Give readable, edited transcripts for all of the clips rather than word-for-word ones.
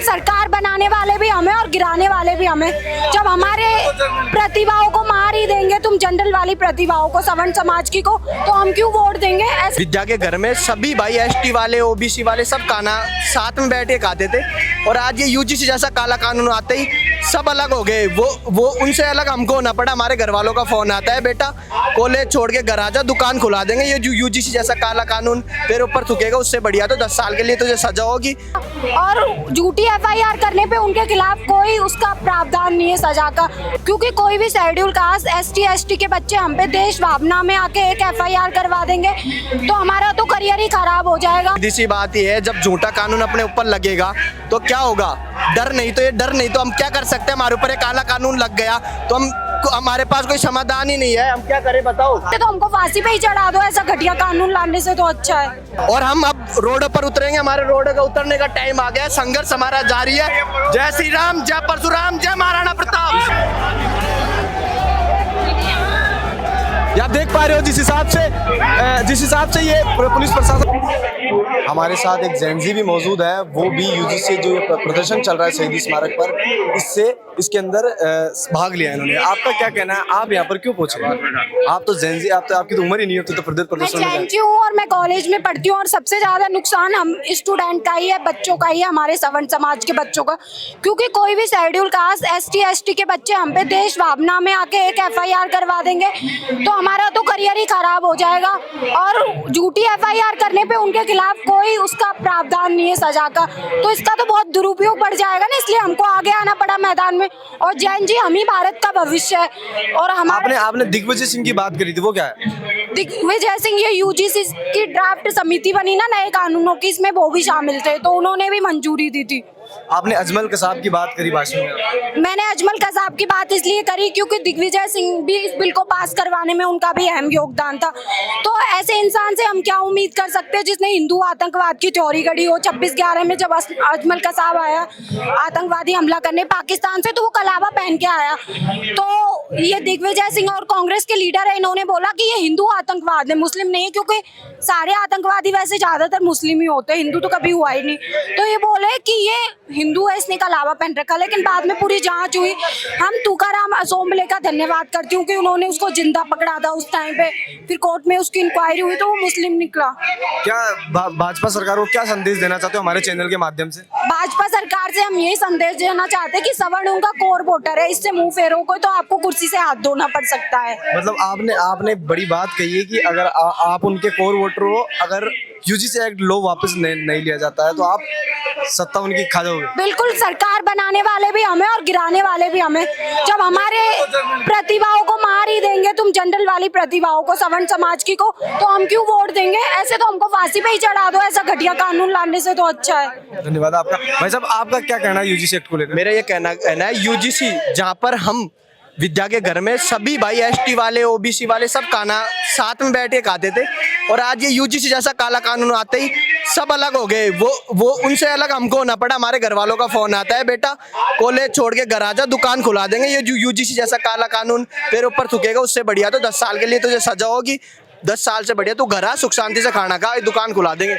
सरकार बनाने वाले भी हमें और गिराने वाले भी हमें। जब हमारे प्रतिभाओं को मार ही देंगे, तुम जनरल वाली प्रतिभाओं को, सवर्ण समाज की को, तो हम क्यों वोट देंगे? ऐसे विद्या के घर में सभी भाई एसटी वाले ओबीसी वाले सब खाना साथ में बैठ के खाते थे, और आज ये यूजीसी जैसा काला कानून आते ही सब अलग हो गए। वो उनसे अलग हमको होना पड़ा। हमारे घर वालों का फोन आता है, बेटा कॉलेज छोड़ के घर आ जा, दुकान खुला देंगे। ये जो यूजीसी जैसा काला कानून तेरे ऊपर थूकेगा, उससे बढ़िया तो 10 साल के लिए तुझे सजा होगी। और झूठी एफआईआर करने पे उनके खिलाफ कोई उसका प्रावधान नहीं है सजा का, क्योंकि कोई भी शेड्यूल कास्ट एसटी एसटी के बच्चे हम पे देश भावना में आके एक एफआईआर करवा देंगे तो हमारा तो करियर ही खराब हो जाएगा। सीधी सी बात ये है, जब झूठा कानून अपने ऊपर लगेगा तो क्या होगा? डर नहीं तो हम क्या कर सकते हैं? हमारे ऊपर एक काला कानून लग गया तो हमारे पास कोई समाधान ही नहीं है, हम क्या करें बताओ? तो हमको फांसी पे ही चढ़ा दो, ऐसा घटिया कानून लाने से तो अच्छा है। और हम अब रोड पर उतरेंगे, हमारे रोड का उतरने का टाइम आ गया है। संघर्ष हमारा जारी है। जय श्री राम, जय परशुराम, जय महाराणा प्रताप। आप देख पा रहे हो जिस हिसाब से ये पुलिस प्रशासन। हमारे साथ एक जेनजी भी मौजूद है, वो भी यूजीसी जो ये प्रदर्शन चल रहा है शहीदी स्मारक पर, इसके अंदर भाग लिया इन्होंने। आपका क्या कहना है, आप यहाँ पर क्यों पहुंचे? आप तो जेनजी, आपकी तो उम्र ही नहीं होती तो प्रदर्शन मैं जेनजी हूँ और मैं कॉलेज में पढ़ती हूँ, और सबसे ज्यादा नुकसान हम स्टूडेंट का ही है, बच्चों का ही है, हमारे सवर्ण समाज के बच्चों का। क्योंकि कोई भी शेड्यूल कास्ट एसटी एसटी के बच्चे हम पे देश भावना में आके एक एफआईआर करवा देंगे तो हमारा तो करियर ही खराब हो जाएगा। और झूठी एफआईआर करने पे उनके खिलाफ कोई उसका प्रावधान नहीं है सजा का, तो इसका तो बहुत दुरुपयोग बढ़ जाएगा ना, इसलिए हमको आगे आना पड़ा मैदान में। और जैन जी हम ही भारत का भविष्य है। और हमारे आपने दिग्विजय सिंह की बात करी थी, वो क्या है? दिग्विजय सिंह, ये यूजीसी की ड्राफ्ट समिति बनी ना नए कानूनों की, इसमें वो भी शामिल थे तो उन्होंने भी मंजूरी दी थी। आपने अजमल कसाब की बात करी भाषण में। मैंने अजमल कसाब की बात इसलिए करी क्योंकि दिग्विजय सिंह भी इस बिल को पास करवाने में उनका भी अहम योगदान था। तो ऐसे इंसान से हम क्या उम्मीद कर सकते हैं जिसने हिंदू आतंकवाद की थ्योरी गढ़ी हो। 26/11 में जब अजमल कसाब आया आतंकवादी हमला करने पाकिस्तान से, तो वो कलावा पहन के आया। तो ये दिग्विजय सिंह और कांग्रेस के लीडर है, इन्होंने बोला कि ये हिंदू आतंकवाद है, मुस्लिम नहीं है, क्योंकि सारे आतंकवादी वैसे ज्यादातर मुस्लिम ही होते हैं, हिंदू तो कभी हुआ ही नहीं। तो ये बोले कि ये हिंदू है, इसने कलावा पहन रखा। लेकिन बाद में पूरी जांच हुई। हम तुकाराम असोम्बले का धन्यवाद करती हूँ कि उन्होंने उसको जिंदा पकड़ा था उस टाइम पे, फिर कोर्ट में उसकी इंक्वायरी हुई तो वो मुस्लिम निकला। क्या भाजपा सरकार को क्या संदेश देना चाहते हो हमारे चैनल के माध्यम से? भाजपा सरकार से हम यही संदेश देना चाहते हैं कि सवर्णों का कोर वोटर है, इससे मुंह फेरो को तो आपको कुर्सी से हाथ धोना पड़ सकता है। मतलब आपने बड़ी बात कही है कि अगर आप उनके कोर वोटर हो, अगर यूजीसी एक्ट लो वापस नहीं लिया जाता है तो आप सत्ता उनकी खा जाओगे। बिल्कुल, सरकार बनाने वाले भी हमें और गिराने वाले भी हमें। जब हमारे प्रतिभाओं को मार ही देंगे, तुम जनरल वाली प्रतिभाओं को, सवर्ण समाज की को, तो हम क्यों वोट देंगे? ऐसे तो हमको फांसी पे ही चढ़ा दो, ऐसा घटिया कानून लाने से तो अच्छा है। धन्यवाद आपका। भाई साहब, आपका क्या कहना है यूजीसी एक्ट को लेकर? मेरा ये कहना है, यूजीसी जहाँ पर हम विद्या के घर में सभी भाई एसटी वाले ओबीसी वाले सब खाना साथ में बैठ के खाते थे, और आज ये यूजीसी जैसा काला कानून आते ही सब अलग हो गए। वो उनसे अलग हमको होना पड़ा। हमारे घर वालों का फोन आता है, बेटा कॉलेज छोड़ के घर आ जा, दुकान खुला देंगे। ये जो यूजीसी जैसा काला कानून तेरे ऊपर थूकेगा, उससे बढ़िया तो 10 साल के लिए तुझे सजा होगी। 10 साल से बढ़िया तू घर आ, सुख शांति से खाना खा, दुकान खुला देंगे।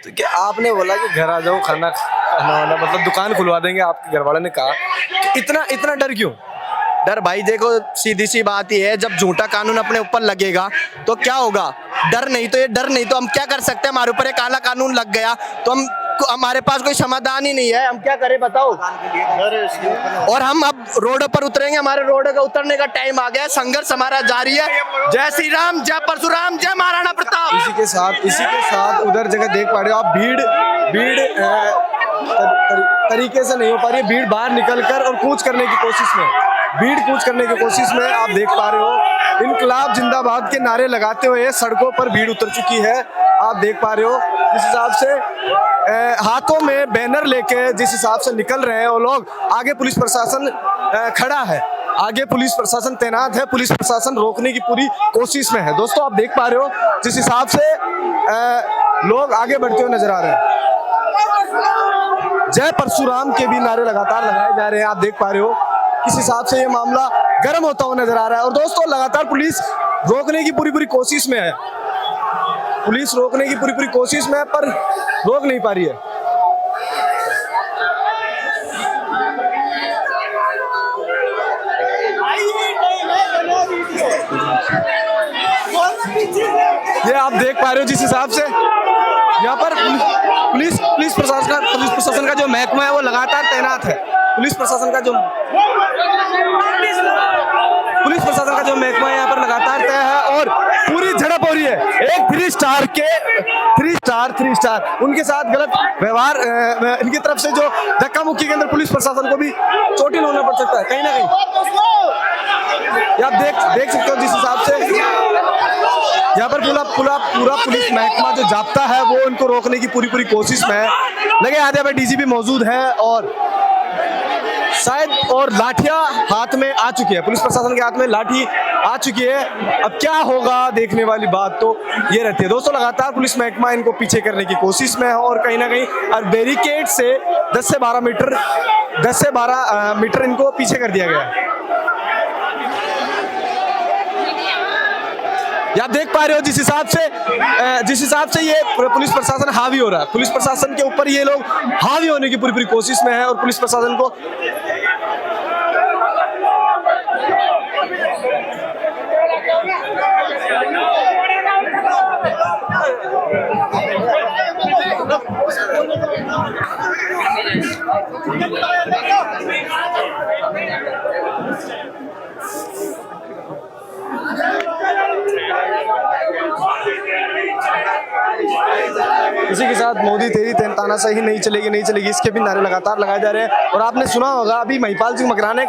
तो क्या आपने बोला कि घर आ जाओ, खाना वाला मतलब दुकान खुलवा देंगे, आपके घर वाले ने कहा, इतना डर क्यों? डर भाई देखो, सीधी सी बात ही है, जब झूठा कानून अपने ऊपर लगेगा तो क्या होगा? डर नहीं तो हम क्या कर सकते हैं? हमारे ऊपर एक काला कानून लग गया तो हमारे पास कोई समाधान ही नहीं है, हम क्या करें बताओ? और हम अब रोड पर उतरेंगे, हमारे रोड का उतरने का टाइम आ गया है। संघर्ष हमारा जारी है। जय श्री राम, जय परशुराम, जय महाराणा प्रताप। इसी के साथ उधर जगह देख पा रहे हो आप, भीड़ तरीके से नहीं हो पा रही है। भीड़ बाहर निकलकर और कूच करने की कोशिश में आप देख पा रहे हो, इनकलाब जिंदाबाद के नारे लगाते हुए सड़कों पर भीड़ उतर चुकी है। आप देख पा रहे हो जिस हिसाब से हाथों में बैनर लेके जिस हिसाब से निकल रहे हैं वो लोग। आगे पुलिस प्रशासन खड़ा है, आगे पुलिस प्रशासन तैनात है, पुलिस प्रशासन रोकने की पूरी कोशिश में है। दोस्तों, आप देख पा रहे हो जिस हिसाब से लोग आगे बढ़ते हुए नजर आ रहे हैं। जय परशुराम के भी नारे लगातार लगाए जा रहे हैं। आप देख पा रहे हो किस हिसाब से ये मामला गर्म होता हुआ नजर आ रहा है। और दोस्तों, लगातार पुलिस रोकने की पूरी कोशिश में है, पर रोक नहीं पा रही है। देख पा रहे हो जिस हिसाब से यहाँ पर पुलिस प्रशासन का जो महकमा है वो लगातार तैनात है। पुलिस प्रशासन का जो महकमा है यहाँ पर लगातार तय है और पूरी झड़प हो रही है। एक थ्री स्टार उनके साथ गलत व्यवहार, इनकी तरफ से जो धक्का मुक्की के अंदर पुलिस प्रशासन को भी चोटिल होना पड़ सकता है कहीं ना कहीं। आप देख सकते हो जिस हिसाब से यहाँ पर पूरा पुलिस महकमा जो जाप्ता है वो उनको रोकने की पूरी कोशिश में है। लगे आधे पे डीजीपी मौजूद है और शायद और लाठियां हाथ में आ चुकी है, पुलिस प्रशासन के हाथ में लाठी आ चुकी है। अब क्या होगा देखने वाली बात तो ये रहती है दोस्तों। लगातार पुलिस महकमा इनको पीछे करने की कोशिश में है और कहीं ना कहीं और बैरिकेड से 10 से 12 मीटर इनको पीछे कर दिया गया है। आप देख पा रहे हो जिस हिसाब से ये पुलिस प्रशासन हावी हो रहा है, पुलिस प्रशासन के ऊपर ये लोग हावी होने की पूरी कोशिश में है और पुलिस प्रशासन को इसी के साथ मोदी तेरी तानाशाही नहीं चलेगी इसके भी नारे लगातार लगाए जा रहे हैं। और आपने सुना होगा अभी महिपाल सिंह मकराने